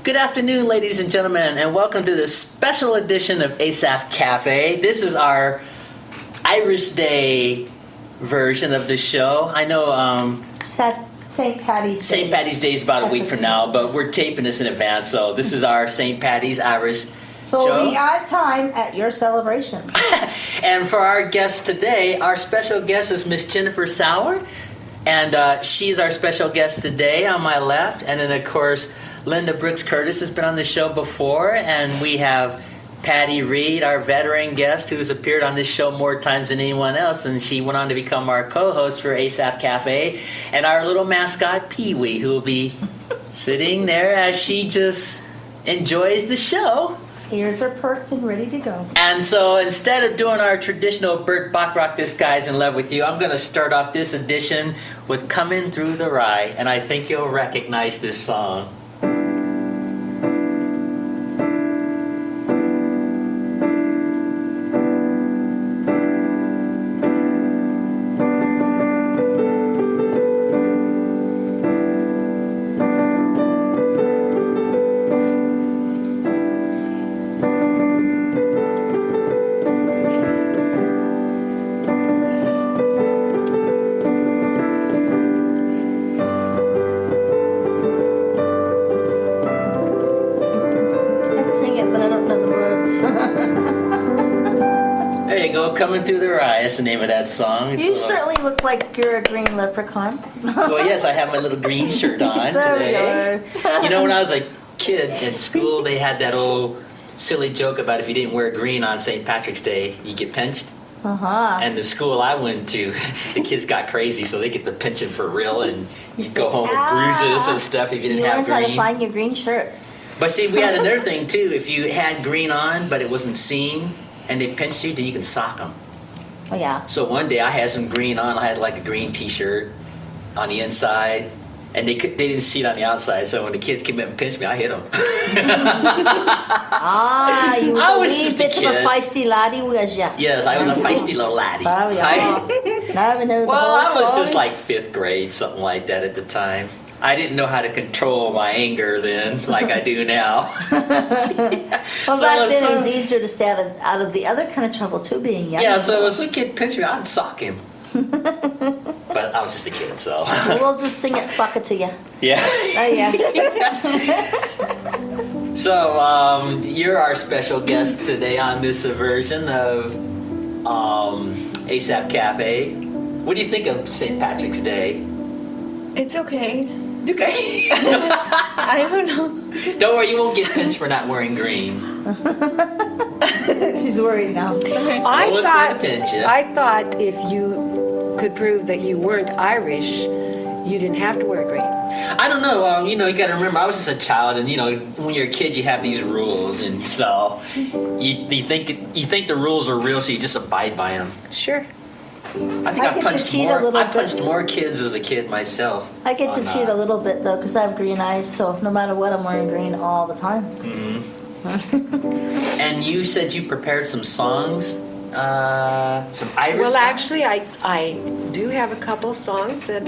Good afternoon, ladies and gentlemen, and welcome to this special edition of Asaph Cafe. This is our Irish Day version of the show. I know St. Patty's Day. St. Patty's Day is about a week from now, but we're taping this in advance, so this is our St. Patty's Irish show. We add time at your celebration. And for our guest today, our special guest is Miss Jennifer Sauer, and she's our special guest today on my left, and then of course Linda Brooks Curtis has been on the show before, and we have Patty Reed, our veteran guest, who's appeared on this show more times than anyone else, and she went on to become our co-host for Asaph Cafe, and our little mascot Pee-wee, who will be sitting there as she just enjoys the show. Ears are perked and ready to go. And so instead of doing our traditional Burt Bacharach, This Guy's in Love with You, I'm going to start off this edition with Coming Through the Rye, and I think you'll recognize this song. Coming Through the Rye, that's the name of that song. You certainly look like you're a green leprechaun. Well, yes, I have my little green shirt on there today. We are. You know, when I was a kid at school, they had that old silly joke about if you didn't wear green on St. Patrick's Day, you get pinched. Uh-huh. And the school I went to, the kids got crazy, so they get the pinching for real, and you'd go home with bruises and stuff if you didn't have green. You learned how to find your green shirts. But see, we had another thing, too. If you had green on, but it wasn't seen, and they pinched you, then you can sock them. Oh, yeah. So one day I had some green on. I had like a green T-shirt on the inside, and they didn't see it on the outside. So when the kids came up and pinched me, I hit them. You I was a just bit of a feisty laddie, was ya? Yes, I was a feisty little laddie. Oh, yeah. Now I know the well, I whole was story. just like 5th grade, something like that at the time. I didn't know how to control my anger then, like I do now. Well, So back then it was easier to stay out of the other kind of trouble too, being young. Yeah, so if a kid pinched me, I'd sock him. But I was just a kid, so. We'll just sing it, suck it to you. Yeah. Oh, yeah. So, you're our special guest today on this version of Asaph Cafe. What do you think of St. Patrick's Day? It's okay. Okay. I don't know. Don't worry, you won't get pinched for not wearing green. She's worried now. No one's going to pinch you. I thought if you could prove that you weren't Irish, you didn't have to wear green. I don't know. You got to remember, I was just a child, and when you're a kid, you have these rules, and so you think the rules are real, so you just abide by them. Sure. I think I punched more kids as a kid myself. I get to cheat a little bit, though, because I have green eyes, so no matter what, I'm wearing green all the time. Mm-hmm. And you said you prepared some songs, some Irish Well, songs? actually, I do have a couple songs that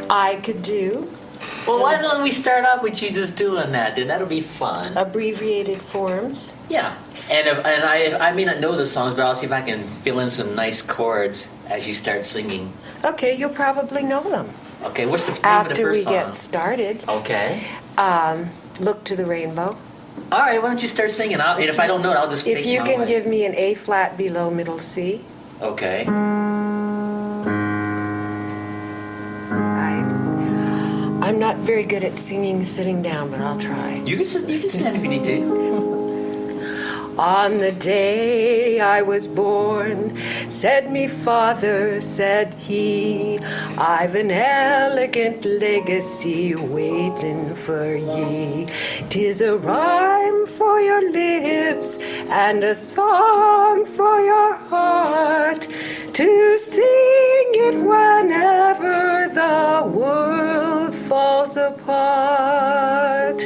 I could do. Well, why don't we start off with you just doing that? That'll be fun. Abbreviated forms. Yeah. And I may not know the songs, but I'll see if I can fill in some nice chords as you start singing. Okay, you'll probably know them. Okay, what's the name of the After first we song? get started. Okay. Look to the Rainbow. All right, why don't you start singing? And if I don't know it, I'll just fake If you my can way. give me an A flat below middle C. Okay. I'm not very good at singing sitting down, but I'll try. You can stand if you need to. On the day I was born, said me father, said he, I've an elegant legacy waiting for ye. 'Tis a rhyme for your lips and a song for your heart, to sing it whenever the world falls apart.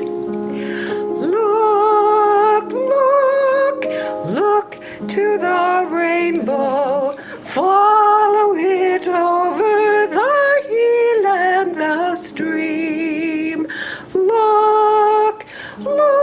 Look, look, look to the rainbow, follow it over the hill and the stream. Look, look.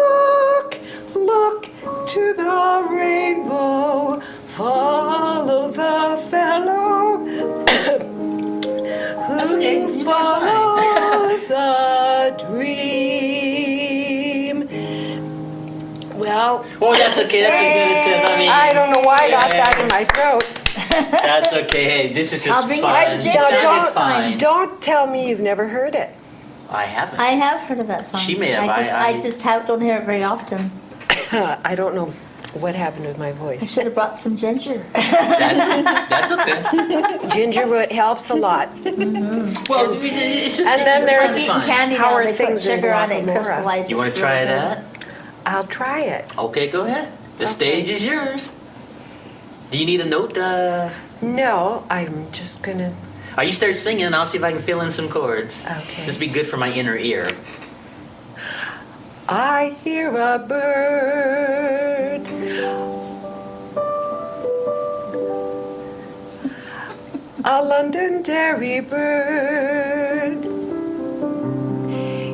Well, that's okay. That's a good tip. I mean, I don't know why I got that in my throat. that's okay. Hey, this is just I'll bring you fun. some It ginger sounded next time. fine. Don't tell me you've never heard it. I haven't. I have heard of that song. She may have. I just don't hear it very often. I don't know what happened with my I voice. should have brought some ginger. That's okay. Ginger root helps a lot. Well, it's just And then It's there's like it's eating fun. candy How now. are They put things in sugar on it and Guacamora? crystallize it. You want It's to try really that? I'll try it. Okay, go ahead. The stage is yours. Do you need a note? No, I'm just gonna. You start singing, and I'll see if I can fill in some chords. Okay. This would be good for my inner ear. I hear a bird. A Londonderry bird.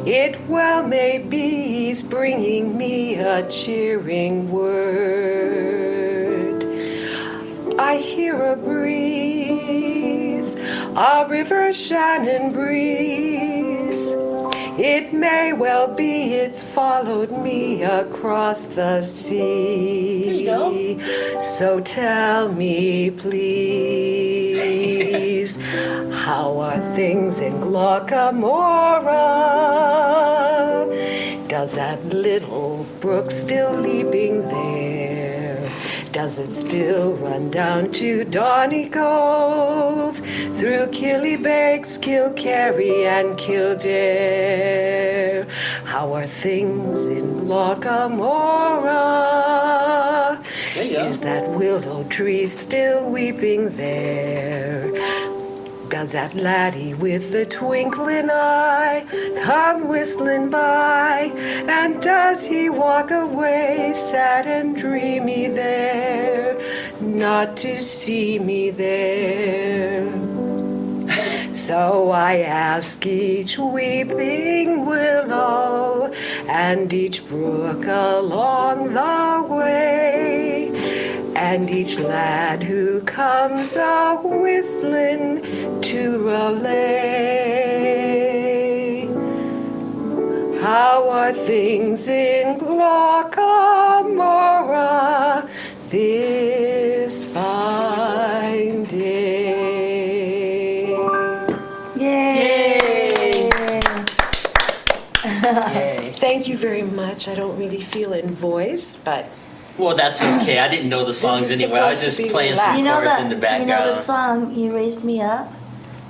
It well may be he's bringing me a cheering word. I hear a breeze, a river Shannon breeze. It may well be it's followed me across the sea. There you So tell me, please, how are things in Guacamora? Does that little brook still leaping there? Does it still run down to Donny Cove, through Killybegs, Kilcarry, and Kildare? How are things in Guacamora? There you go. Is that willow tree still weeping there? Does that laddie with the twinkling eye come whistling by? And does he walk away sad and dreamy there, not to see me there? So I ask each weeping willow and each brook along the way, and each lad who comes a whistling to relay. How are things in Guacamora this fine day? Yay! Yay. Thank you very much. I don't really feel in voice, but Well, that's okay. I didn't know the songs is anyway. I was supposed to just be playing some relaxed. You know chords that? in the You know the background. song "You Raised Me Up"?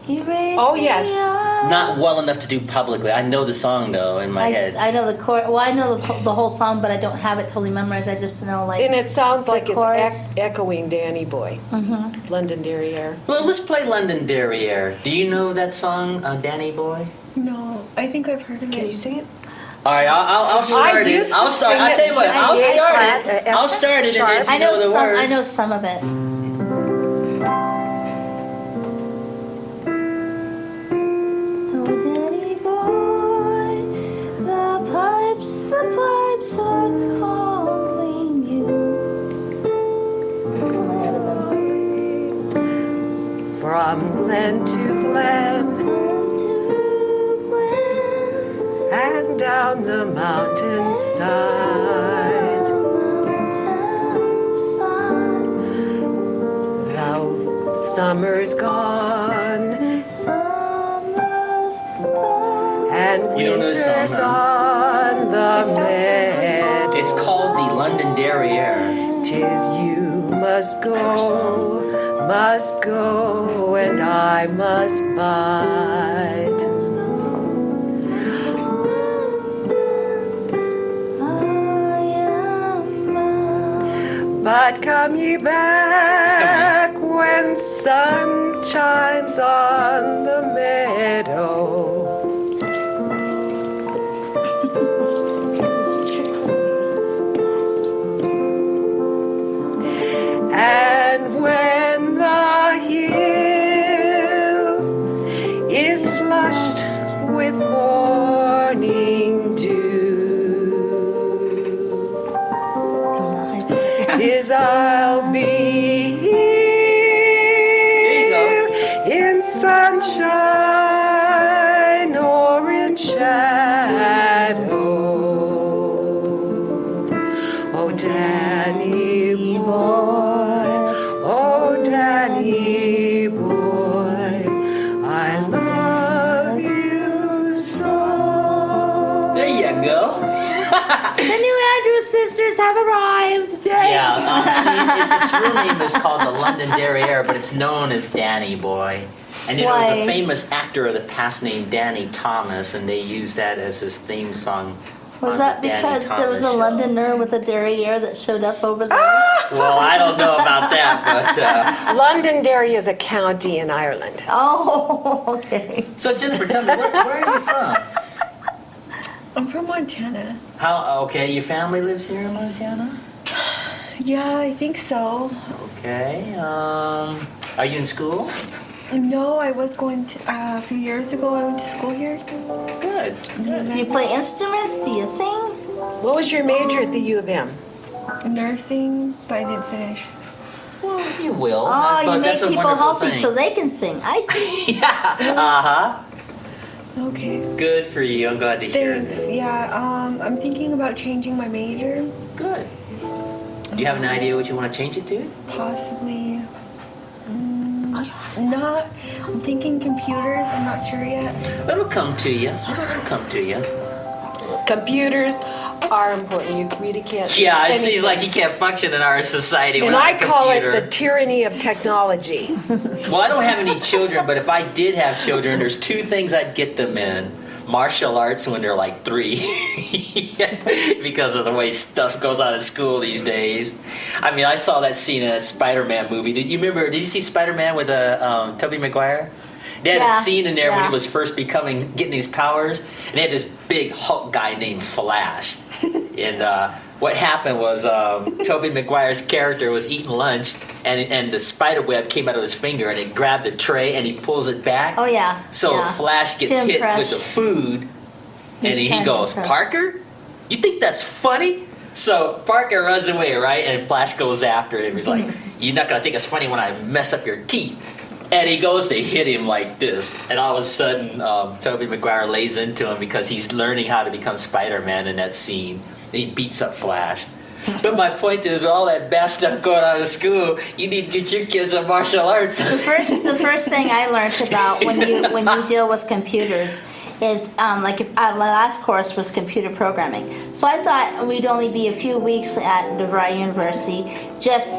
You raised Oh, me yes. up. Not well enough to do publicly. I know the song though in my head. I know the chord. Well, I know the whole song, but I don't have it totally memorized. I just know like. and it sounds like it's chorus. echoing Danny Boy, Londonderry Air. Well, let's play London Derriere. Do you know that song, Danny Boy? No, I think I've heard of it. Can you sing it? All right, I'll start it. used to I'll start. sing I'll it. tell you what. I I'll hate start that. it. I'll start it, and if I you know know the some. words. I know some of it. Oh, Danny boy, the pipes are calling you. Oh, I had a From glen to glen to Glen, and down the mountainside, mountainside. though summer's gone The summer's gone. and You don't know this song, winter's huh? on the meadow. It's called the London Derriere. 'Tis you must go, and I must bide. But come ye back when sun shines on the meadow. And when the hill is flushed with morning dew, is I'll be here in sunshine or in shadow. Oh, to The new Andrews sisters have arrived. Yeah, its real name is called the London Derriere, but it's known as Danny Boy. And there's Why? a famous actor of the past named Danny Thomas, and they used that as his theme song. Was on that the Danny because there was a Thomas show. Londoner with a derriere that showed up over there? Well, I don't know about that, but Londonderry is a county in Ireland. Oh, okay. so Jennifer, tell me, where are you from? I'm from Montana. How? Okay, your family lives here in Montana. Yeah, I think so. Okay. Are you in school? No, I was going to, a few years ago, I went to school here. Good. Do you play instruments? Do you sing? What was your major at the U of M? Nursing, but I didn't finish. Well, you will. Oh, you make that's a people wonderful healthy thing. so they can sing. I see. Yeah. Uh huh. Okay. Good for you. I'm glad to hear Thanks. that. Yeah, I'm thinking about changing my major. Good. Do you have an idea what you want to change it to? Possibly. Not. I'm thinking computers. I'm not sure yet. It'll come to you. It'll come to you. Computers are important. You really can't. do Yeah, it seems anything. like you can't function in our society And without I a call it computer. the tyranny of technology. Well, I don't have any children, but if I did have children, there's two things I'd get them in. Martial arts when they're like 3 because of the way stuff goes on in school these days. I mean, I saw that scene in that Spider-Man movie. Did you see Spider-Man with Tobey Maguire? They had Yeah, a scene in there when yeah. he was first getting these powers, and they had this big Hulk guy named Flash. And what happened was Tobey Maguire's character was eating lunch, and the spider web came out of his finger, and it grabbed the tray, and he pulls it back. Oh, yeah. So yeah. Flash gets To hit impress. with the food, and He's he trying to goes, impress. "Parker, you think that's funny?" So Parker runs away, right? And Flash goes after him. He's like, "You're not gonna think it's funny when I mess up your teeth." And he goes to hit him like this, and all of a sudden, Tobey Maguire lays into him because he's learning how to become Spider-Man in that scene. And he beats up Flash. But my point is, with all that bad stuff going on in school, you need to get your kids in martial arts. The first thing I learned about when you deal with computers is my last course was computer programming. So I thought we'd only be a few weeks at DeVry University, just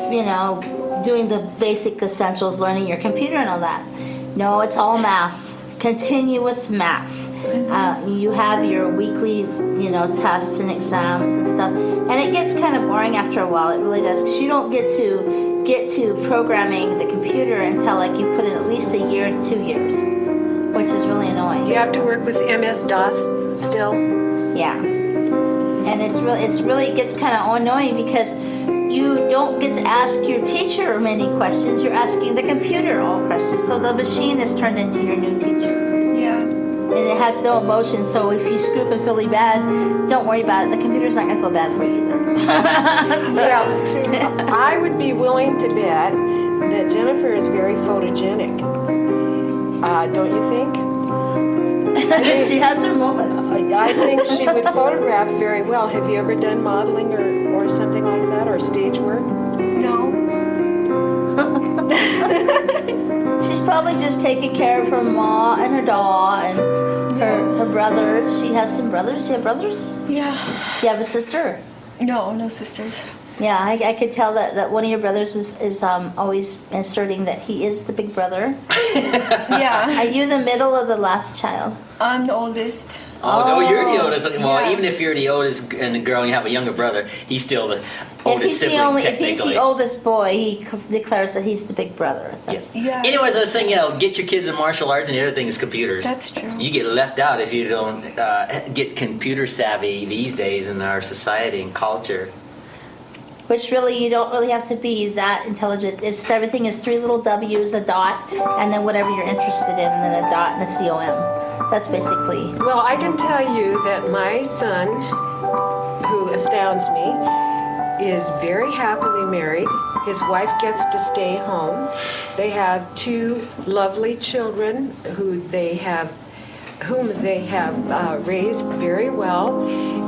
doing the basic essentials, learning your computer and all that. No, it's all math, continuous math. You have your weekly, tests and exams and stuff, and it gets kind of boring after a while. It really does, because you don't get to programming the computer until like you put in at least a year to 2 years, which is really annoying. Do you have to work with MS-DOS still? Yeah, and it gets kind of annoying because you don't get to ask your teacher many questions. You're asking the computer all questions, so the machine is turned into your new teacher. Yeah. And it has no emotion, so if you screw up really bad, don't worry about it. The computer's not going to feel bad for you either. Well, I would be willing to bet that Jennifer is very photogenic. Don't you think? She has her moments. I think she would photograph very well. Have you ever done modeling or something like that, or stage work? No. She's probably just taking care of her ma and her dog and her brothers. She has some brothers. You have brothers? Yeah. Do you have a sister? No sisters. Yeah, I could tell that one of your brothers is always inserting that he is the big brother. Yeah. Are you the middle or the last child? I'm the oldest. Oh, no, you're the oldest. Well, Yeah. even if you're the oldest and the girl and you have a younger brother, he's still the If oldest he's sibling, if he's technically. the oldest boy, he declares that he's the big brother. That's, Yeah. Anyways, I was saying, get your kids in martial arts, and the other thing is computers. That's true. You get left out if you don't get computer savvy these days in our society and culture. Which really, you don't really have to be that intelligent. Everything is 3 little W's, a dot, and then whatever you're interested in, and then a dot and a COM. That's basically. Well, I can tell you that my son, who astounds me, is very happily married. His wife gets to stay home. They have 2 lovely children whom they have raised very well,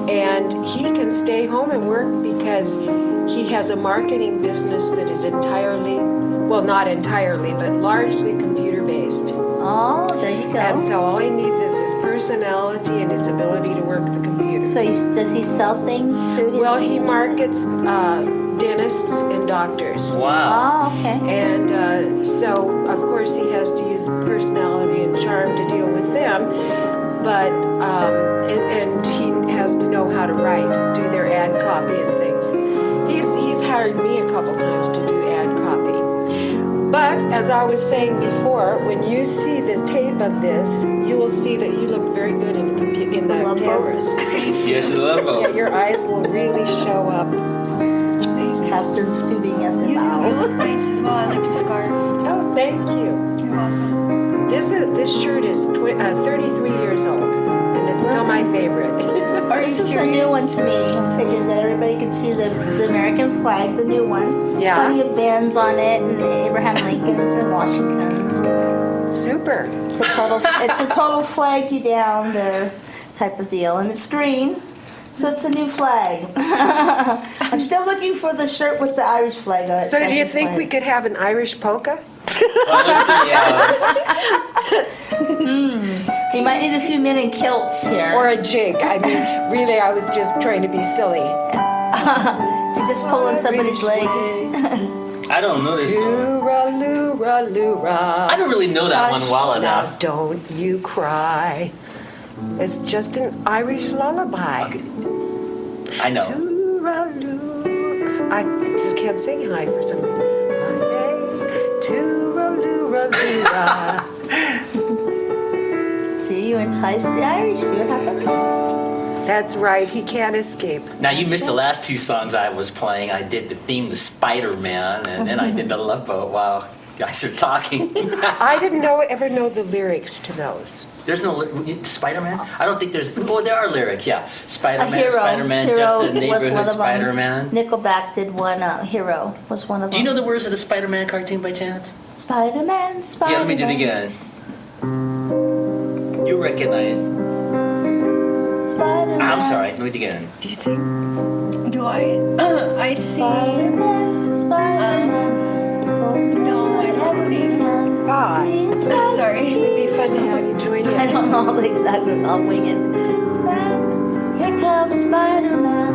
and he can stay home and work because he has a marketing business that is entirely, well, not entirely, but largely computer based. Oh, there you go. And so all he needs is his personality and his ability to work the computer. So does he sell things through his? Well, he markets dentists and doctors. Wow. Oh, okay. And so, of course, he has to use personality and charm to deal with them. But, and he has to know how to write, do their ad copy and things. He's hired me a couple times to do ad copy. But, as I was saying before, when you see the tape of this, you will see that you look very good in the Love boat. cameras. Yes, I love Yeah, it. your eyes will really show up. Captain Stooping at the You bow. look nice as well. I like your scarf. Oh, thank you. You're welcome. This shirt is 33 years old, and it's still my favorite. This is a new one to me. I figured that everybody could see the American flag, the new one. Yeah. Plenty of bands on it, and Abraham Lincoln's and Washington's. Super. It's a total flag you down there type of deal, and it's green, so it's a new flag. I'm still looking for the shirt with the Irish flag on it. So I do you can think find we it. could have an Irish polka? Well, let's see, We might need a few men in kilts here. Or a jig? I mean, really, I was just trying to be silly. You're just pulling somebody's leg. I don't know this song. Lura. I don't really know that one well Now enough. don't you cry. It's just an Irish lullaby. Okay. I know. Tooraloo. I just can't sing high for some reason. Tooraloo. See, you entice the Irish. See what happens. That's right, he can't escape. Now you missed the last two songs I was playing. I did the theme to Spider-Man, and then I did the Love Boat while you guys are talking. I didn't ever know the lyrics to those. There's no Spider-Man. I don't think there's. Oh, there are lyrics. Yeah, A Spider-Man, hero. Spider-Man, Hero just the was one neighborhood of them. Spider-Man. Nickelback did one. Hero was one of them. Do you know the words of the Spider-Man cartoon by chance? Spider-Man, Yeah, Spider-Man. let me do it again. You recognize? Spider-Man. I'm sorry. Let me do it again. Do you think? Do I? I see. Spider-Man, Spider-Man. No, I don't see. God. Sorry. It'd be fun to have you join I in. don't know the exact word. I'll wing it. Here comes Spider-Man.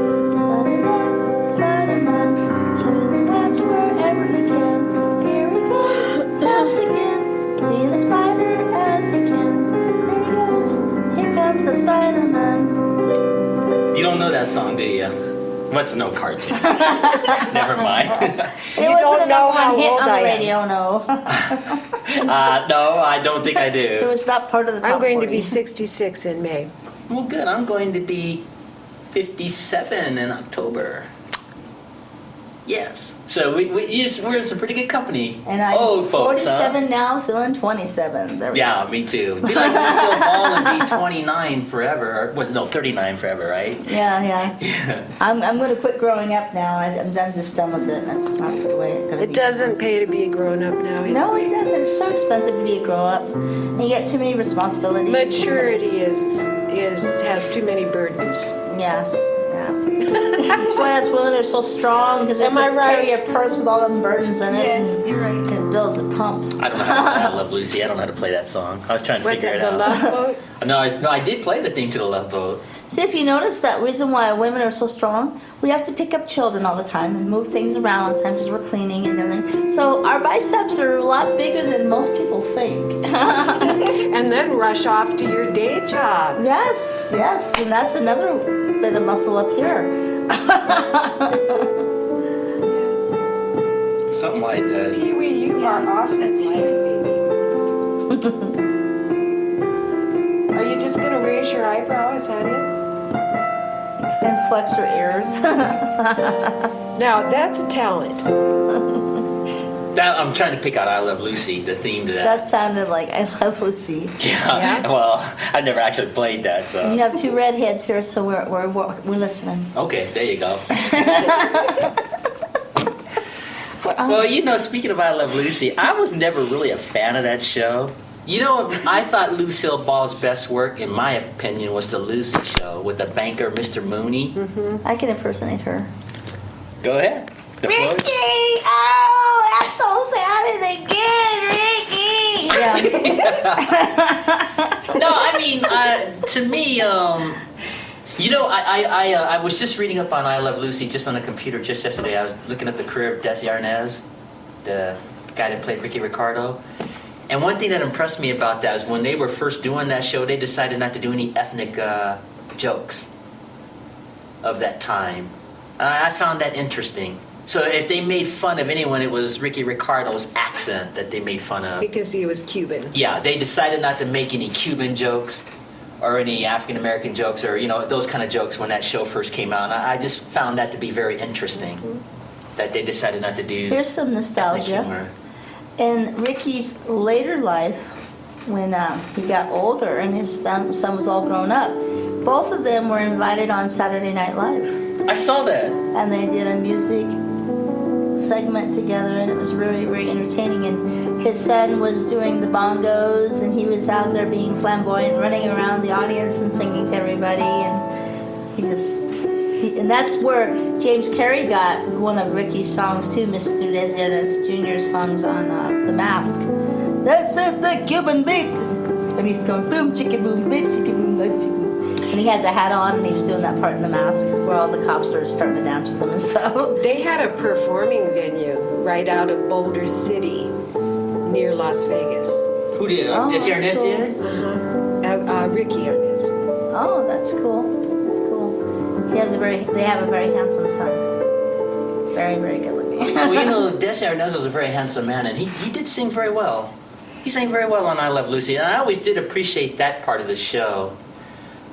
Spider-Man, Spider-Man. Shooting webs wherever he can. Here he goes, fast again. Be the spider as he can. There he goes. Here comes the Spider-Man. You don't know that song, do you? What's no cartoon? Never mind. It You wasn't don't a know number how one hit old on the I am. radio, no. No, I don't think I It do. was not part of the top I'm going to 40. be 66 in May. Well, good. I'm going to be 57 in October. Yes. So we're in some pretty good company. And I'm Old folks, 47 huh? now, feeling 27. There we Yeah, me too. Be like Lucille Ball and be 29 forever. Or was no 39 forever, right? go. Yeah. I'm going to quit growing up now. I'm just done with it. That's not the way it's going to be. It doesn't pay to be a grown up now. No, it doesn't. It's so expensive to be a grown up. And you get too many responsibilities. Maturity has too many burdens. Yes. Yeah. That's why us women are so strong because we have Am I to right? carry a purse with all them burdens in it. Yes, and you're right. it builds the pumps. I don't know how to play I Love Lucy. I don't know how to play that song. I was trying to What's figure it, it the out. Love Boat? No, I did play the theme to the Love Boat. See, if you notice that reason why women are so strong, we have to pick up children all the time and move things around all the time because we're cleaning and everything. So our biceps are a lot bigger than most people think. And then rush off to your day job. Yes, and that's another bit of muscle up here. Something like that. Pee-wee, you are off and baby. Are you just going to raise your eyebrow? Is that it? And flex her ears. Now, that's a talent. I'm trying to pick out I Love Lucy, the theme to that. That sounded like I Love Lucy. Yeah. Well, I never actually played that, so. You have two redheads here, so we're listening. Okay, there you go. Well, speaking of I Love Lucy, I was never really a fan of that show. I thought Lucille Ball's best work, in my opinion, was the Lucy Show with the banker, Mr. Mooney. I can impersonate her. Go ahead. The floor is- Ricky! Oh, that sounded again, Ricky! No, I mean, to me, you know, I was just reading up on I Love Lucy just on the computer just yesterday. I was looking up the career of Desi Arnaz, the guy that played Ricky Ricardo. And one thing that impressed me about that is when they were first doing that show, they decided not to do any ethnic jokes of that time. And I found that interesting. So if they made fun of anyone, it was Ricky Ricardo's accent that they made fun of. Because he was Cuban. Yeah, they decided not to make any Cuban jokes or any African American jokes or, you know, those kind of jokes when that show first came out. And I just found that to be very interesting, that they decided not to do Here's some ethnic nostalgia. humor. In Ricky's later life, when he got older and his son was all grown up, both of them were invited on Saturday Night Live. I saw that. And they did a music segment together, and it was very, very entertaining. And his son was doing the bongos, and he was out there being flamboyant, running around the audience and singing to everybody. And and that's where James Carey got one of Ricky's songs too, Mr. Desianas Jr.'s songs on The Mask. That's it, the Cuban beat. And he's going boom, chicka boom, beat, chicka boom, beat, chicka boom. And he had the hat on, and he was doing that part in The Mask where all the cops started starting to dance with him and stuff. They had a performing venue right out of Boulder City near Las Vegas. Who did? Oh, Desi that's Arnaz cool. did? Ricky Arnaz. Oh, that's cool. That's cool. They have a very handsome son. Very, very good looking. Well, you know, Desi Arnaz was a very handsome man, and he did sing very well. He sang very well on I Love Lucy, and I always did appreciate that part of the show.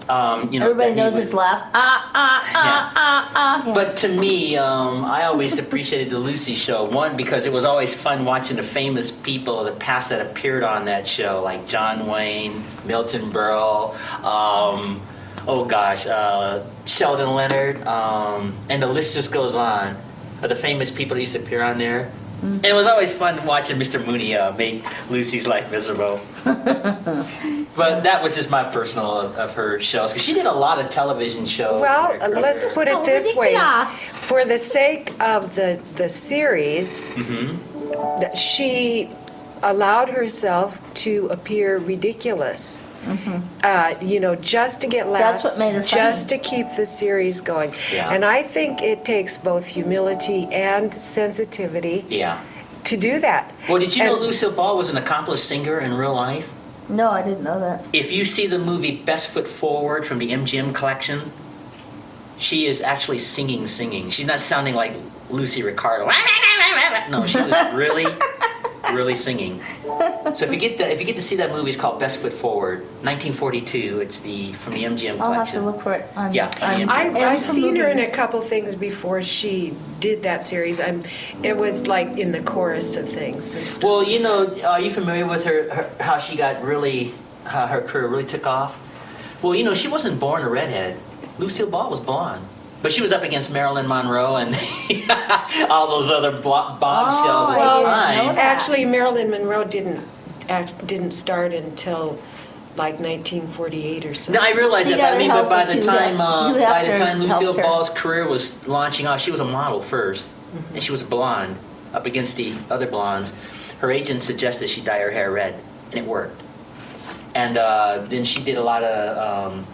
You know, Everybody that he knows would- his laugh. Yeah. But to me, I always appreciated the Lucy show. One, because it was always fun watching the famous people of the past that appeared on that show, like John Wayne, Milton Berle, Sheldon Leonard, and the list just goes on of the famous people that used to appear on there. And it was always fun watching Mr. Mooney make Lucy's life miserable. But that was just my personal of her shows, because she did a lot of television shows. Well, in her career. let's put it this way. Ridiculous. For the sake of the series, that she allowed herself to appear ridiculous. You know, just to get laughs, That's what made her funny. just to keep the series going. Yeah. And I think it takes both humility and sensitivity Yeah. to do that. Well, did you know And- Lucille Ball was an accomplished singer in real life? No, I didn't know that. If you see the movie Best Foot Forward from the MGM collection, she is actually singing. She's not sounding like Lucy Ricardo. No, she was really singing. So if you get to see that movie, it's called Best Foot Forward, 1942. It's from the MGM collection. I'll have to look for it. Yeah, on the I've some seen her in a movies. couple things before she did that series. It was like in the chorus of things and stuff. Well, you know, are you familiar with her how she got how her career really took off? Well, you know, she wasn't born a redhead. Lucille Ball was blonde. But she was up against Marilyn Monroe and all those other bombshells at I the didn't know time. that. Actually, Marilyn Monroe didn't start until like 1948 or so. No, I realize She that. got I her mean, help, but by but the you time helped Lucille her. Ball's career was launching off, she was a model first, and she was blonde up against the other blondes. Her agent suggested she dye her hair red, and it worked. And then she did a lot of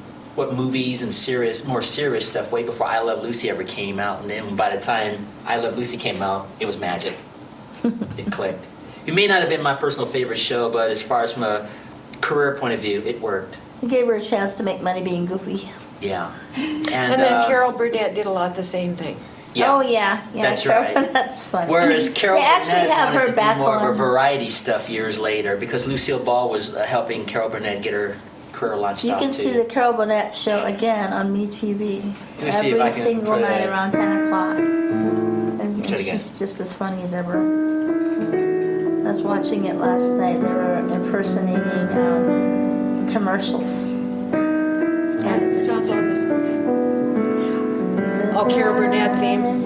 movies and more serious stuff way before I Love Lucy ever came out. And then by the time I Love Lucy came out, it was magic. It clicked. It may not have been my personal favorite show, but as far as from a career point of view, it worked. It gave her a chance to make money being goofy. Yeah. And then Carol Burnett did a lot the same thing. Yeah. Oh yeah, That's Carol, right. That's funny. Whereas Carol they actually Burnett have wanted her to back do more of on. a variety stuff years later because Lucille Ball was helping Carol Burnett get her career launched You off can too. see the Carol Burnett show again on MeTV Let me see if I every can single put night it- around 10 o'clock. And Try it again. she's just as funny as ever. I was watching it last night. They were impersonating commercials. And it sounds almost. Oh, Carol Burnett theme.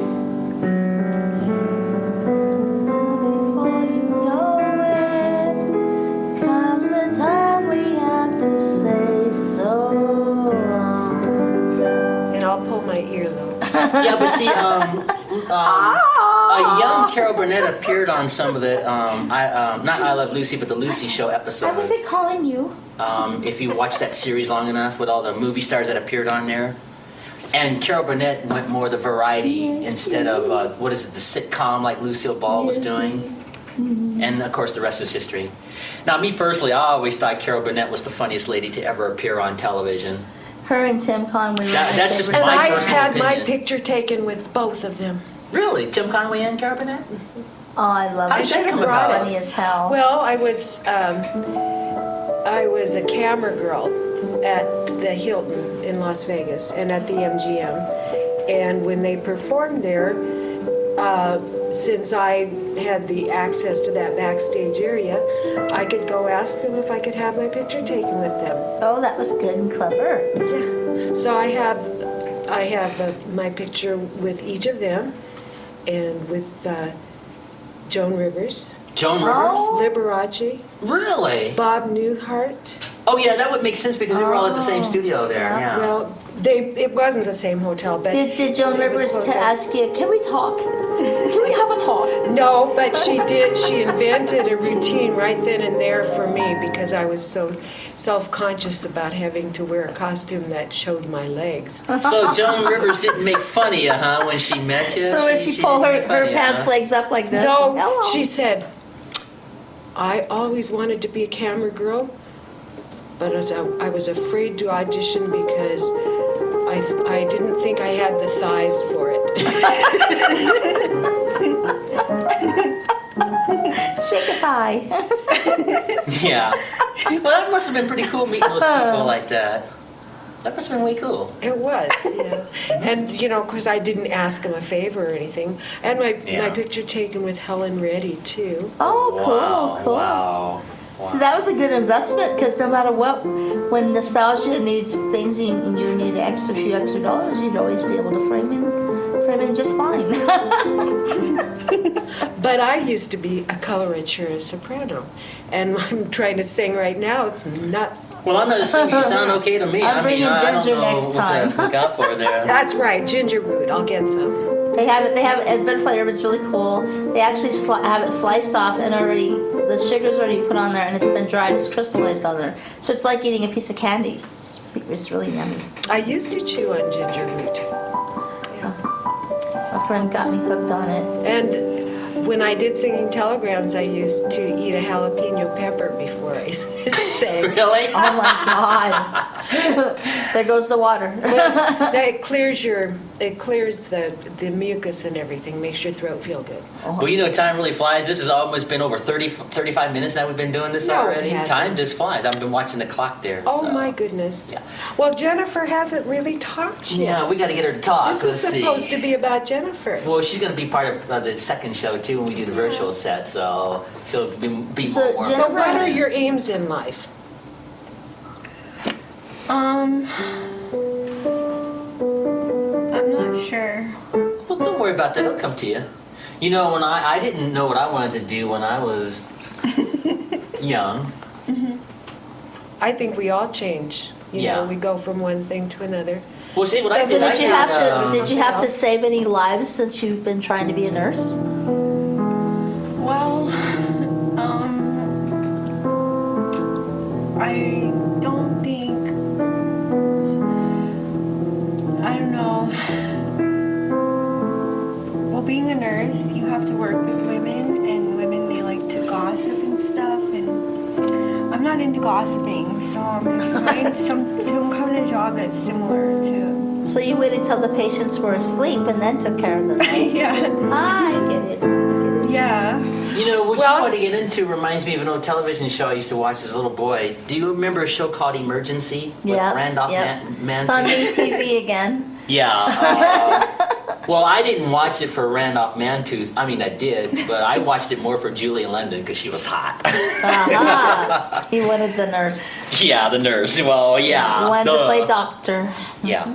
Before you know it, comes the time we have to say so long. And I'll pull my earlobe. Yeah, but see, a young Carol Burnett appeared on some of the, not I Love Lucy, but the Lucy Show I episodes. wasn't calling you. If you watch that series long enough with all the movie stars that appeared on there. And Carol Burnett went more the variety instead of, the sitcom like Lucille Ball was doing. And of course, the rest is history. Now, me personally, I always thought Carol Burnett was the funniest lady to ever appear on television. Her and Tim Conway were my That's just favorite. And my I've personal had my opinion. picture taken with both of them. Really? Tim Conway and Carol Burnett? Oh, I love How her. did that She's come about? funny as hell. Well, I was a camera girl at the Hilton in Las Vegas and at the MGM. And when they performed there, since I had the access to that backstage area, I could go ask them if I could have my picture taken with them. Oh, that was good and clever. Yeah. So I have my picture with each of them, and with Joan Rivers, Joan Rivers? Oh. Liberace, Really? Bob Newhart. Oh, yeah, that would make sense because they were all at the same studio there. Yeah. Well, it wasn't the same hotel, but Did Joan it was Rivers closer. ask you, can we talk? Can we have a talk? No, but she did. She invented a routine right then and there for me because I was so self-conscious about having to wear a costume that showed my legs. So Joan Rivers didn't make fun of you, huh, when she met you? So when she pulled didn't her, make fun her of you, pants huh? legs up like this. No, Hello. she said, I always wanted to be a camera girl, but I was afraid to audition because I didn't think I had the thighs for it. Shake a thigh. Yeah. Well, that must have been pretty cool meeting those people like that. That must have been way cool. It was, yeah. And, because I didn't ask him a favor or anything. I had my Yeah. picture taken with Helen Reddy, too. Oh, cool, Wow, cool. wow. So that was a good investment because no matter what, when nostalgia needs things, you need a few extra dollars, you'd always be able to frame in just fine. But I used to be a colorature, a soprano. And I'm trying to sing right now. It's not. Well, I'm not assuming you sound okay to me. I'm bringing I don't ginger know next what time. to look out for there. That's right, ginger root. I'll get some. They have it at Butterfly Urban. It's really cool. They actually have it sliced off and the sugar's already put on there and it's been dried. It's crystallized on there. So it's like eating a piece of candy. It's really yummy. I used to chew on ginger root. A friend got me hooked on it. And when I did singing telegrams, I used to eat a jalapeno pepper before I sang. Really? Oh my God. There goes the water. That clears the mucus and everything, makes your throat feel good. Well, time really flies. This has almost been over 35 minutes now we've been doing this No, it already. hasn't. Time just flies. I've been watching the clock there. Oh so. my goodness. Yeah. Well, Jennifer hasn't really talked yet. Yeah, we got to get her to talk. This Let's is supposed see. to be about Jennifer. Well, she's going to be part of the second show too when we do the virtual set, so she'll be So, more. Jen- So what are your aims in life? I'm not sure. Well, don't worry about that. It'll come to you. When I didn't know what I wanted to do when I was young. I think we all change. Yeah. We go from one thing to another. Well, see This what I doesn't- did. Did you have to? Did you have to Yeah. save any lives since you've been trying to be a nurse? Well, I don't think. I don't know. Well, being a nurse, you have to work with women, and women, they like to gossip and stuff, and I'm not into gossiping, so I'm gonna find some kind of job that's similar to. So you waited till the patients were asleep and then took care of them, right? Yeah. I get it. I get it. Yeah. What Well- you want to get into reminds me of an old television show I used to watch as a little boy. Do you remember a show called Emergency? With Yeah. Randolph Yep. Man? It's on BTV again. Yeah. Well, I didn't watch it for Randolph Mantooth. I mean, I did, but I watched it more for Julie London because she was hot. Aha. He wanted the nurse. Yeah, the nurse. Well, yeah. He wanted to duh. play doctor. Yeah.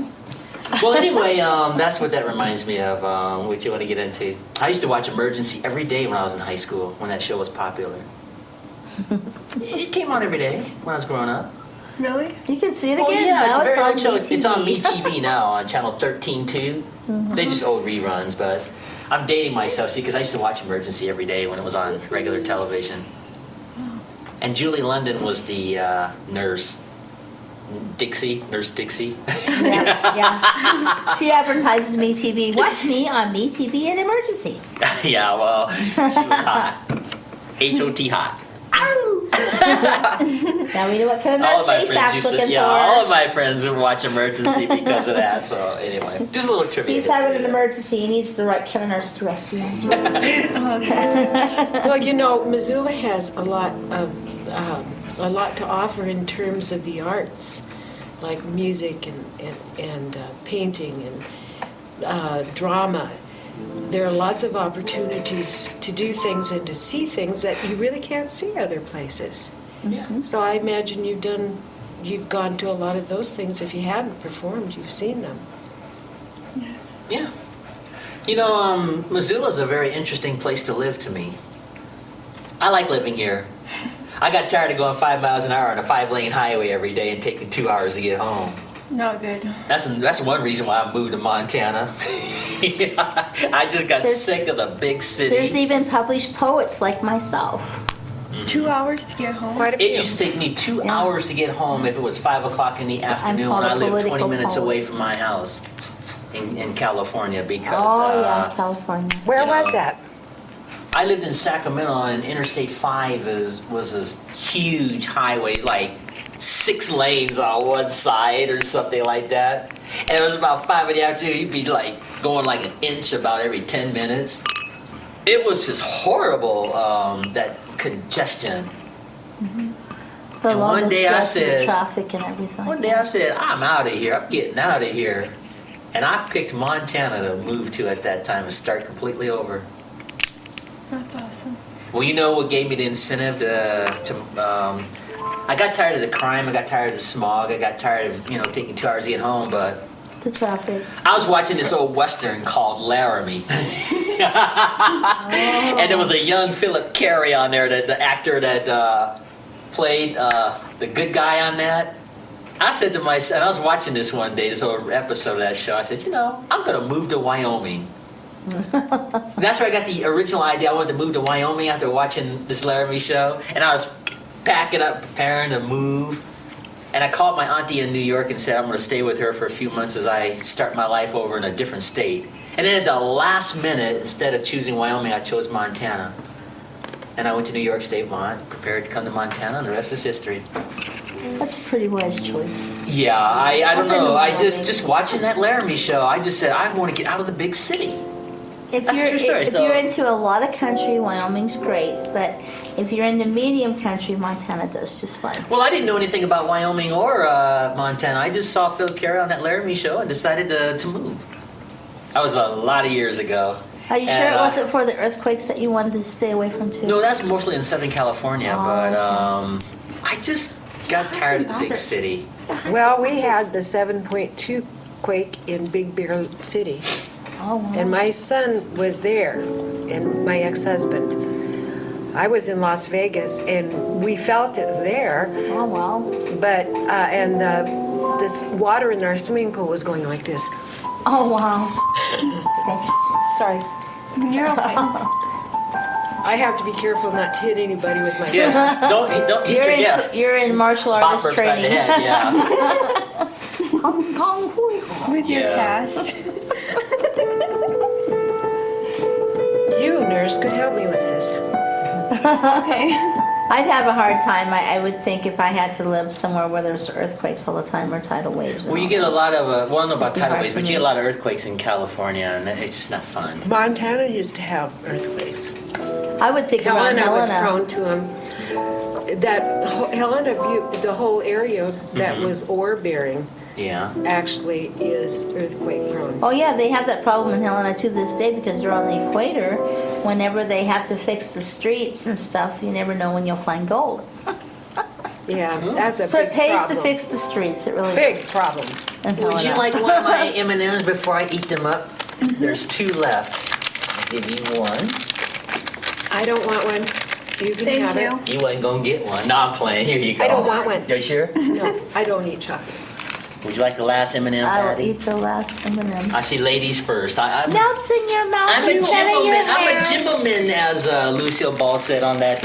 Well, anyway, that's what that reminds me of, what you want to get into. I used to watch Emergency every day when I was in high school, when that show was popular. It came on every day when I was growing up. Really? You can see it Oh, again. yeah, now it's a very on old show. BTV. It's on BTV now, on channel 13 too. They just old reruns, but I'm dating myself, see, because I used to watch Emergency every day when it was on regular television. And Julie London was the nurse. Nurse Dixie. Yeah. She advertises MeTV. Watch me on MeTV in Emergency. Yeah, well, she was hot. H-O-T hot. Now we know what kind of All nurse of my Asaph's friends used to, looking yeah, for. all of my friends would watch Emergency because of that. So anyway, just a little trivia. He's having an emergency. He needs the right kind of nurse to rescue him. Well, you know, Missoula has a lot to offer in terms of the arts, like music and painting and drama. There are lots of opportunities to do things and to see things that you really can't see other places. Yeah. So I imagine you've gone to a lot of those things. If you haven't performed, you've seen them. Yeah. You know, Missoula's a very interesting place to live to me. I like living here. I got tired of going 5 miles an hour on a 5-lane highway every day and taking 2 hours to get home. Not good. That's one reason why I moved to Montana. I just got sick of the big city. There's even published poets like myself. 2 hours to get home. Quite a few. It used to take me 2 hours to get home if it was 5 o'clock in the afternoon called when a I lived 20 political minutes poet. away from my house in California because Oh, yeah, California. Where you know, was that? I lived in Sacramento and Interstate 5 was this huge highway, like 6 lanes on one side or something like that. And it was about 5 in the afternoon. You'd be like going like an inch about every 10 minutes. It was just horrible, that congestion. The And one long day I stress of the said- traffic and everything. One day I said, I'm out of here. I'm getting out of here. And I picked Montana to move to at that time and start completely over. That's awesome. Well, you know what gave me the incentive I got tired of the crime, I got tired of the smog, I got tired of, taking 2 hours to get home, but The traffic. I was watching this old Western called Laramie. And there was a young Philip Carey on there, the actor that played the good guy on that. I said to myself, and I was watching this one day, this old episode of that show, I said, I'm going to move to Wyoming. That's where I got the original idea. I wanted to move to Wyoming after watching this Laramie show. And I was packing up, preparing to move. And I called my auntie in New York and said I'm going to stay with her for a few months as I start my life over in a different state. And then at the last minute, instead of choosing Wyoming, I chose Montana. And I went to New York State, prepared to come to Montana, and the rest is history. That's a pretty wise choice. Yeah, I don't I've been to know. I Wyoming. just watching that Laramie show, I just said I want to get out of the big city. If That's a you're true story, if so- you're into a lot of country, Wyoming's great. But if you're into medium country, Montana does just fine. Well, I didn't know anything about Wyoming or Montana. I just saw Phil Carey on that Laramie show and decided to move. That was a lot of years ago. Are you sure And, it wasn't for the earthquakes that you wanted to stay away from too? No, that's mostly in Southern California, Oh, but okay. I just got tired of the big bother? city. Well, we had the 7.2 quake in Big Bear City, Oh, wow. and my son was there, and my ex-husband. I was in Las Vegas, and we felt it there, Oh, wow. but this water in our swimming pool was going like this. Oh, wow. Okay. Sorry. You're okay. I have to be careful not to hit anybody with my. Yes, don't hit your guest. You're in martial Bop artist her upside the training. head, yeah. Hong Kong Hui Hui. With your Yeah. cast. You, nurse, could help me with this. Okay. I'd have a hard time, I would think, if I had to live somewhere where there's earthquakes all the time or tidal waves. and Well, you all get a that. lot of, well, I don't know about It'd be tidal hard waves, for but you me. get a lot of earthquakes in California, and it's just not fun. Montana used to have earthquakes. I would think around Helena was Helena. prone to them. Helena, the whole area that was ore bearing Yeah. actually is earthquake prone. Oh yeah, they have that problem in Helena to this day because they're on the equator. Whenever they have to fix the streets and stuff, you never know when you'll find gold. Yeah, that's a So big it pays problem. to fix the streets. It really Big does. problem. in Would you Helena. like one of my M&Ms before I eat them up? There's 2 left. I'll give you one. I don't want one. You can Thank have you. You wasn't gonna get one. No, I'm playing. Here you go. I don't want one. You sure? it. No, I don't eat chocolate. Would you like the last M&M, I will Patty? eat the last M&M. I see ladies first. Melts in your mouth. I'm a instead of your gentleman. I'm a hands. gentleman, as Lucille Ball said on that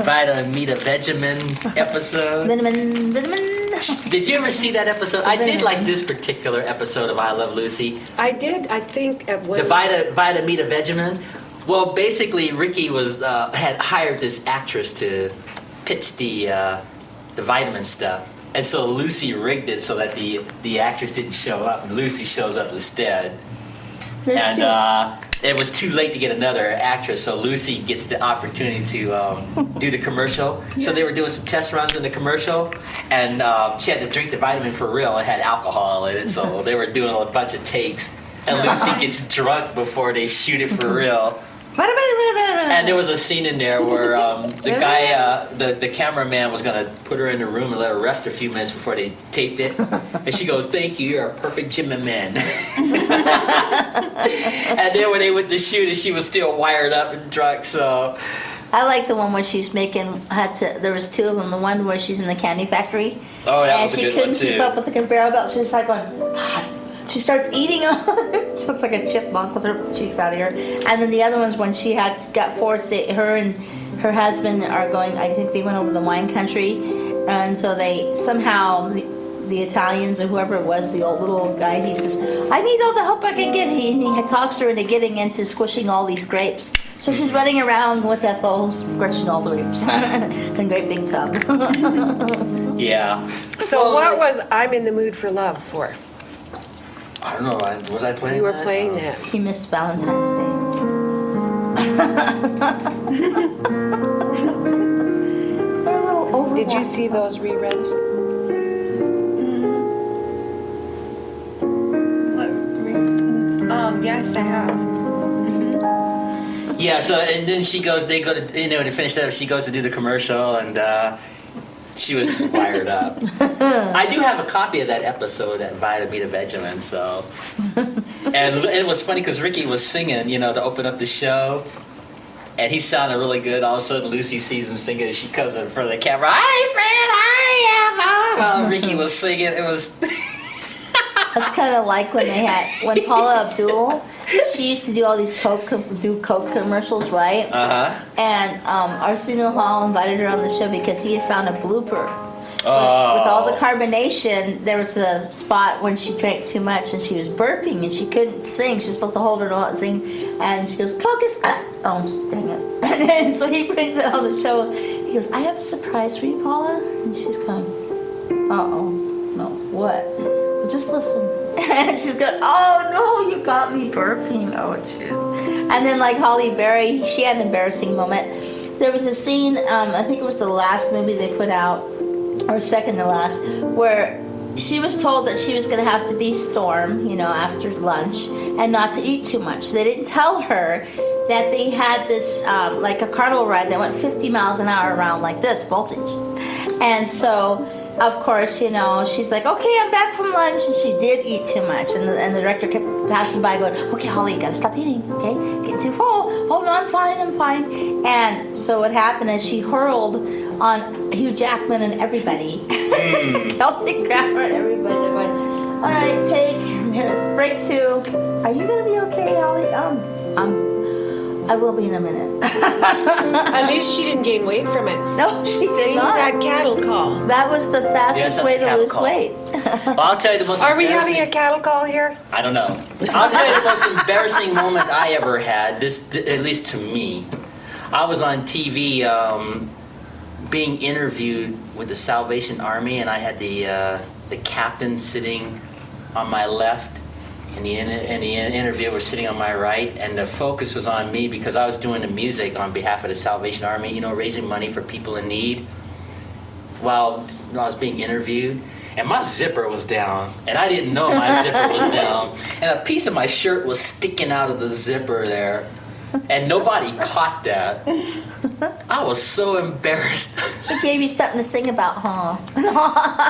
Vita Meet a Vegemin episode. Vitamin. Did you ever see that episode? I did like this particular episode of I Love Lucy. I did, I think, at one. The Vita Meet a Vegemin. Well, basically, Ricky had hired this actress to pitch the vitamin stuff. And so Lucy rigged it so that the actress didn't show up, and Lucy shows up instead. There's two. It was too late to get another actress, so Lucy gets the opportunity to do the commercial. So they were doing some test runs in the commercial, and she had to drink the vitamin for real. It had alcohol in it, so they were doing a bunch of takes. And Lucy gets drunk before they shoot it for real. And there was a scene in there where the guy, the cameraman was going to put her in the room and let her rest a few minutes before they taped it. And she goes, "Thank you, you're a perfect gentleman." And then when they went to shoot it, she was still wired up and drunk, so... I like the one where she's there was two of them. The one where she's in the candy factory. Oh, that and was a she good couldn't one, too. keep up with the conveyor belt. She's like going, God. She starts eating them. She looks like a chipmunk with her cheeks out of here. And then the other one's when she got forced. Her and her husband are going. I think they went over to the wine country, and so they somehow the Italians or whoever it was, the little old guy, he says, "I need all the help I can get." He talks her into getting into squishing all these grapes. So she's running around with Ethel, squishing all the grapes in a great big tub. Yeah. So what was I'm in the Mood for Love for? I don't know, was I playing You were that? playing that. He missed Valentine's Day. They're a little over. Did you see those reruns? What? Yes, I have. Yeah, so, and then they go to, to finish that, she goes to do the commercial, and she was just wired up. I do have a copy of that episode at Vita Meet a Vegemin, so. And it was funny because Ricky was singing, to open up the show, and he sounded really good. All of a sudden, Lucy sees him singing, and she comes in front of the camera. "Hi, Fred, hi, While Ricky was singing, it was... That's kind of like when Paula Abdul, she used to do all these Coke commercials, right? Uh-huh. And Arsenio Hall invited her on the show because he had found a blooper. Oh. With all the carbonation, there was a spot when she drank too much and she was burping and she couldn't sing. She was supposed to hold her nose and sing. And she goes, "Coke is..." Oh, dang it. And so he brings it on the show. He goes, "I have a surprise for you, Paula." And she's going, "Uh-oh. No, what?" "Well, just listen." And she's going, "Oh, no, you got me burping." Oh, jeez. And then like Holly Berry, she had an embarrassing moment. There was a scene, I think it was the last movie they put out, or second to last, where she was told that she was going to have to be Storm, after lunch, and not to eat too much. They didn't tell her that they had this, like a carnival ride that went 50 miles an hour around like this, voltage. And so, of course, she's like, "Okay, I'm back from lunch," and she did eat too much. And the director kept passing by going, "Okay, Holly, you got to stop eating, okay? Getting too full. Oh, no, I'm fine. And so what happened is she hurled on Hugh Jackman and everybody. Kelsey Grammer and everybody. They're going, "All right, take. Here's break 2. Are you going to be okay, Holly?" I will be in a minute." At least she didn't gain weight from it. No, she did See not. that cattle call. That was the fastest Yes, way that's to a lose call. weight. Well, I'll tell you the most Are we embarrassing... having a cattle call here? I don't know. I'll tell you the most embarrassing moment I ever had, at least to me. I was on TV being interviewed with the Salvation Army, and I had the captain sitting on my left, and the interviewer was sitting on my right, and the focus was on me because I was doing the music on behalf of the Salvation Army, raising money for people in need, while I was being interviewed. And my zipper was down, and I didn't know my zipper was down, and a piece of my shirt was sticking out of the zipper there, and nobody caught that. I was so embarrassed. It gave you something to sing about, huh?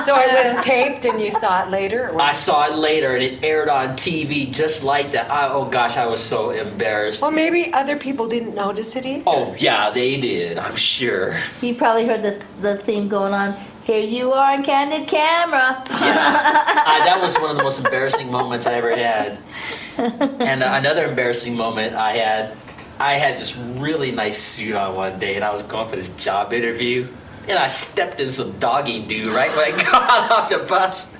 So it was taped and you saw it later? Or... I saw it later, and it aired on TV just like that. Oh gosh, I was so embarrassed. Well, maybe other people didn't notice it either. Oh yeah, they did, I'm sure. You probably heard the theme going on. Here you are on candid camera. That was one of the most embarrassing moments I ever had. And another embarrassing moment I had this really nice suit on one day, and I was going for this job interview, and I stepped in some doggy doo right when I got off the bus.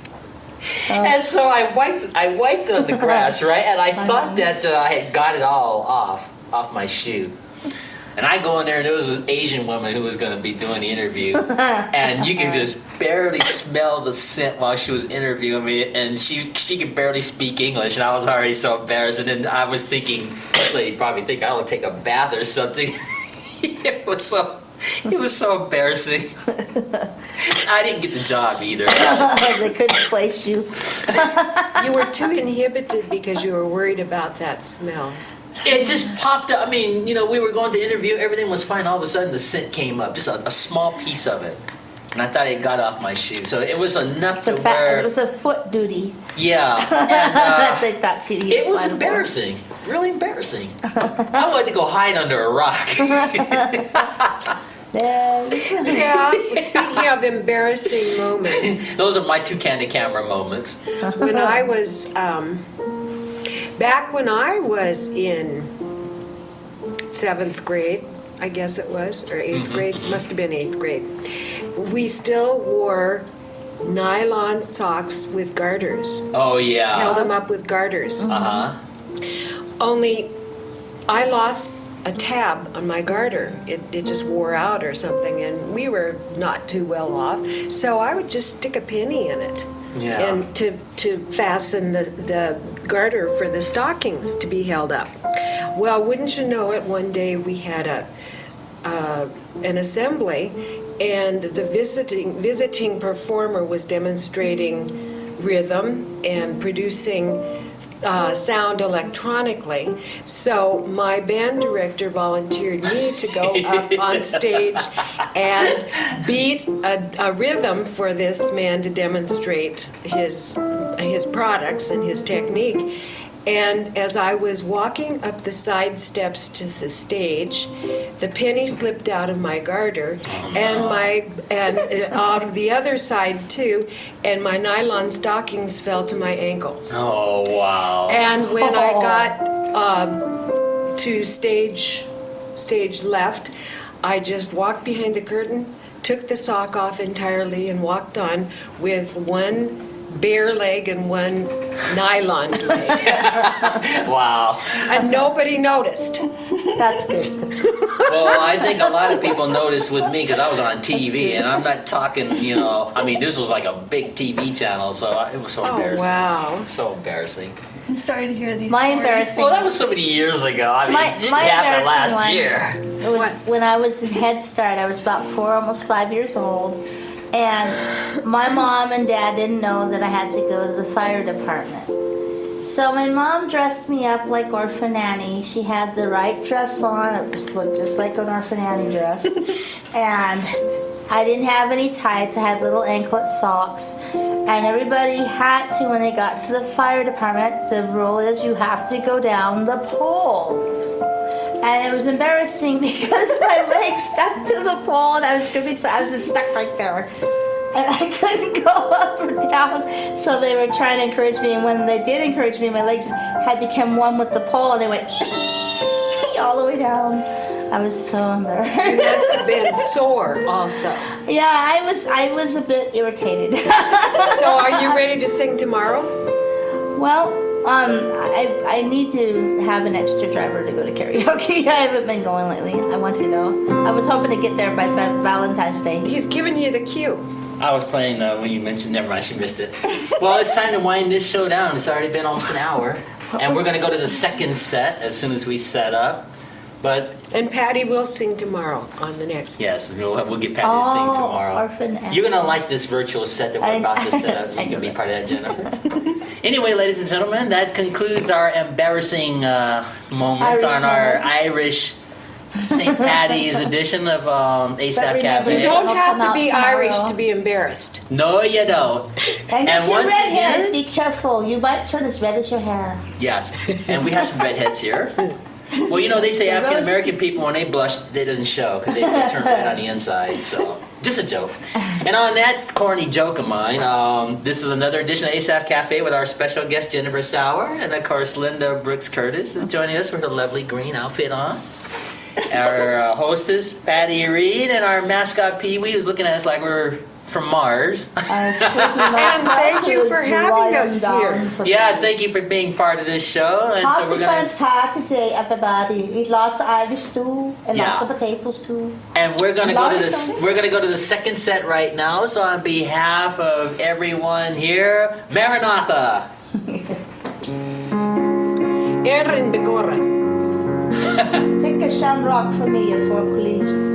And so I wiped on the grass, right? And I thought that I had got it all off my shoe. And I go in there, and there was this Asian woman who was going to be doing the interview, and you could just barely smell the scent while she was interviewing me, and she could barely speak English, and I was already so embarrassed. And then I was thinking, this lady probably think I want to take a bath or something. It was so embarrassing. I didn't get the job either. They couldn't place you. You were too inhibited because you were worried about that smell. It just popped up. I mean, we were going to interview, everything was fine. All of a sudden, the scent came up, just a small piece of it. And I thought it got off my shoe. So it was enough to where... It was a foot duty. Yeah. And, They thought she'd it was embarrassing. Really embarrassing. I wanted to go hide under a rock. Yeah, speaking of embarrassing moments. Those are my two candid camera moments. When I was, back when I was in 7th grade, I guess it was, or 8th grade, must have been 8th grade, we still wore nylon socks with garters. Oh, yeah. Held them up with garters. Uh-huh. Only I lost a tab on my garter. It just wore out or something, and we were not too well off. So I would just stick a penny in it, Yeah. and to fasten the garter for the stockings to be held up. Well, wouldn't you know it? One day we had an assembly, and the visiting performer was demonstrating rhythm and producing sound electronically. So my band director volunteered me to go up on stage and beat a rhythm for this man to demonstrate his products and his technique. And as I was walking up the side steps to the stage, the penny slipped out of my garter, and out of the other side too, and my nylon stockings fell to my ankles. Oh, wow. And when I got to stage left, I just walked behind the curtain, took the sock off entirely, and walked on with one bare leg and one nylon leg. Wow. And nobody noticed. That's good. Well, I think a lot of people noticed with me because I was on TV, and I'm not talking, I mean, this was like a big TV channel, so it was so embarrassing. Wow. So embarrassing. I'm sorry to hear these My stories. embarrassing. Well, that was so many years ago. I mean, it didn't my happen embarrassing last one- year. It was when I was in Head Start. I was about 4, almost 5 years old, and my mom and dad didn't know that I had to go to the fire department. So my mom dressed me up like Orphan Annie. She had the right dress on. It looked just like an Orphan Annie dress. And I didn't have any tights. I had little anklet socks. And everybody had to, when they got to the fire department, the rule is you have to go down the pole. And it was embarrassing because my legs stuck to the pole and I was screaming, so I was just stuck right there. And I couldn't go up or down. So they were trying to encourage me, and when they did encourage me, my legs had become one with the pole and they went all the way down. I was so embarrassed. You must have been sore also. Yeah, I was a bit irritated. So are you ready to sing tomorrow? Well, I need to have an extra driver to go to karaoke. I haven't been going lately. I want to go. I was hoping to get there by Valentine's Day. He's giving you the cue. I was playing when you mentioned, never mind, she missed it. Well, it's time to wind this show down. It's already been almost an hour. And we're going to go to the second set as soon as we set up. But And Patty will sing tomorrow on the next. yes, we'll get Patty to sing tomorrow. Orphan Annie. You're going to like this virtual set that we're about to set up. I You can know be this. part of that, Jennifer. Anyway, ladies and gentlemen, that concludes our embarrassing moments Irish on our moments. Irish St. Patty's edition of Asaph remember, You Cafe. don't It'll have come to out be tomorrow. Irish to be embarrassed. No, you don't. And if And you're once redhead, again- be careful. You might turn as red as your hair. Yes, and we have some redheads here. Well, they say The African American roses. people, when they blush, they doesn't show because they turn red on the inside. So Just a joke. And on that corny joke of mine, this is another edition of Asaph Cafe with our special guest Jennifer Sauer, and of course Linda Brooks Curtis is joining us with her lovely green outfit on. Our hostess Patty Reed and our mascot Pee Wee, who's looking at us like we're from Mars. And thank you for having us here. Yeah, thank you for being part of this show. And Happy so we're Science gonna Party today, everybody. Eat lots of Irish stew and Yeah. lots of potatoes too. and we're gonna go to Large this. donuts? We're gonna go to the second set right now. So on behalf of everyone here, Maranatha. Erin Begora. Pick a shamrock for me, you 4 leaves.